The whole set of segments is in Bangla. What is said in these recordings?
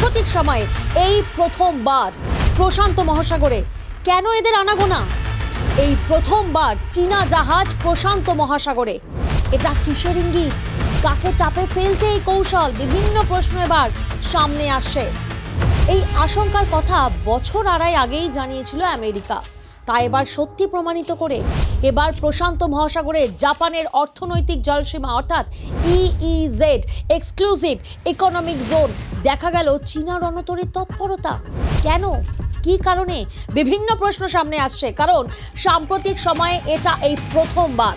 সাম্প্রতিক সময়ে এই প্রথমবার প্রশান্ত মহাসাগরে কেন এদের আনাগোনা? এই প্রথমবার চীনা জাহাজ প্রশান্ত মহাসাগরে, এটা কিসের ইঙ্গিত? কাকে চাপে ফেলতে এই কৌশল? বিভিন্ন প্রশ্ন এবার সামনে আসছে। এই আশঙ্কার কথা বছর আড়াই আগেই জানিয়েছিল আমেরিকা। তা এবার সত্যি প্রমাণিত করে এবার প্রশান্ত মহাসাগরে জাপানের অর্থনৈতিক জলসীমা অর্থাৎ EEZ এক্সক্লুসিভ ইকোনমিক জোন দেখা গেল চীনা রণতরীর তৎপরতা। কেন, কি কারণে? বিভিন্ন প্রশ্ন সামনে আসছে, কারণ সাম্প্রতিক সময়ে এটা এই প্রথমবার।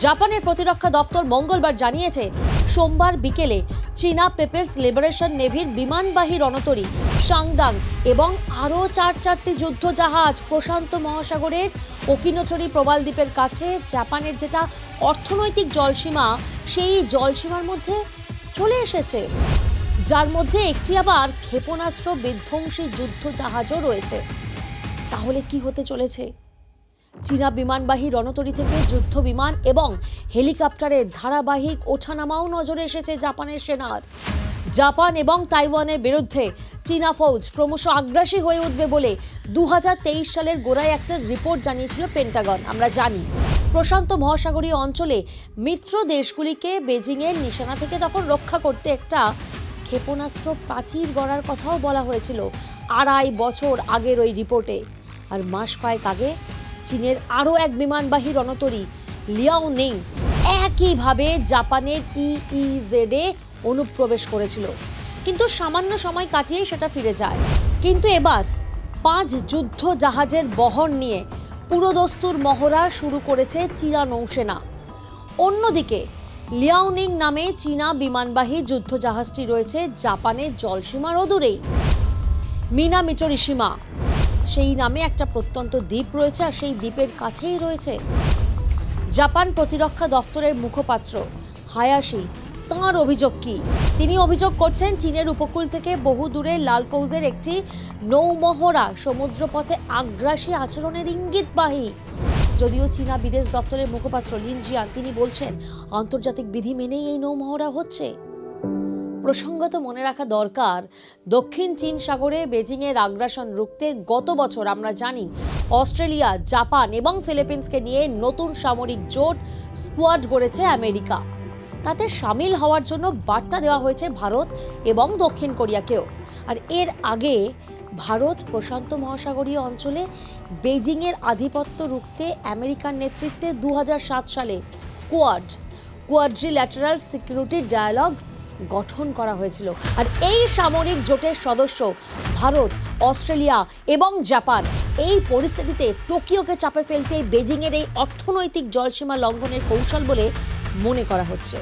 জাপানের প্রতিরক্ষা দপ্তর মঙ্গলবার জানিয়েছে সোমবার বিকেলে চীনা পিপলস লিবারেশন নেভির বিমানবাহী রণতরী সাংদাং এবং আরও চারটি যুদ্ধ জাহাজ প্রশান্ত মহাসাগরের ওকিনোটরি প্রবাল দ্বীপের কাছে জাপানের যেটা অর্থনৈতিক জলসীমা, সেই জলসীমার মধ্যে চলে এসেছে, যার মধ্যে একটি আবার ক্ষেপণাস্ত্র বিধ্বংসী যুদ্ধ জাহাজও রয়েছে। তাহলে কি হতে চলেছে? চীনা বিমানবাহী রণতরী থেকে যুদ্ধ বিমান এবং হেলিকপ্টারের ধারাবাহিক ওঠানামাও নজরে এসেছে জাপানের সেনার। জাপান এবং তাইওয়ানের বিরুদ্ধে চীনা ফৌজ ক্রমশ আগ্রাসী হয়ে উঠবে বলে 2023 সালের গোড়ায় একটা রিপোর্ট জানিয়েছিল পেন্টাগন। আমরা জানি প্রশান্ত মহাসাগরীয় অঞ্চলে মিত্র দেশগুলিকে বেজিংয়ের নিশানা থেকে তখন রক্ষা করতে একটা ক্ষেপণাস্ত্র প্রাচীর গড়ার কথাও বলা হয়েছিল 2.5 বছর আগের ওই রিপোর্টে। আর মাস কয়েক আগে চীনের আরও এক বিমানবাহী রণতরী লিয়াওনিং একইভাবে জাপানের EEZ-এ অনুপ্রবেশ করেছিল, কিন্তু সামান্য সময় কাটিয়ে সেটা ফিরে যায়। কিন্তু এবার 5 যুদ্ধ জাহাজের বহর নিয়ে পুরোদস্তুর মহড়া শুরু করেছে চীনা নৌসেনা। অন্যদিকে লিয়াওনিং নামে চীনা বিমানবাহী যুদ্ধ জাহাজটি রয়েছে জাপানের জলসীমার অদূরেই। মিনামিটোরিশিমা সেই নামে একটা প্রত্যন্ত দ্বীপ রয়েছে, আর সেই দ্বীপের কাছেই রয়েছে। জাপান প্রতিরক্ষা দফতরের মুখপাত্র হায়াশি, তাঁর অভিযোগ কি? তিনি অভিযোগ করছেন চীনের উপকূল থেকে বহু দূরে লাল ফৌজের একটি নৌমহড়া সমুদ্রপথে আগ্রাসী আচরণের ইঙ্গিতবাহী। যদিও চীনা বিদেশ দফতরের মুখপাত্র লিন জিয়ান তিনি বলছেন আন্তর্জাতিক বিধি মেনেই এই নৌমহড়া হচ্ছে। প্রসঙ্গত মনে রাখা দরকার, দক্ষিণ চীন সাগরে বেজিংয়ের আগ্রাসন রুখতে গত বছর আমরা জানি অস্ট্রেলিয়া, জাপান এবং ফিলিপিন্সকে নিয়ে নতুন সামরিক জোট স্কোয়াড গড়েছে আমেরিকা। তাতে সামিল হওয়ার জন্য বার্তা দেওয়া হয়েছে ভারত এবং দক্ষিণ কোরিয়াকেও। আর এর আগে ভারত প্রশান্ত মহাসাগরীয় অঞ্চলে বেজিংয়ের আধিপত্য রুখতে আমেরিকার নেতৃত্বে 2007 সালে কোয়াড্রিল্যাটারাল সিকিউরিটি ডায়ালগ গঠন করা হয়েছিল। আর এই সামরিক জোটের সদস্য ভারত, অস্ট্রেলিয়া এবং জাপান। এই পরিস্থিতিতে টোকিওকে চাপে ফেলতে বেজিংয়ের এই অর্থনৈতিক জলসীমা লঙ্ঘনের কৌশল বলে মনে করা হচ্ছে।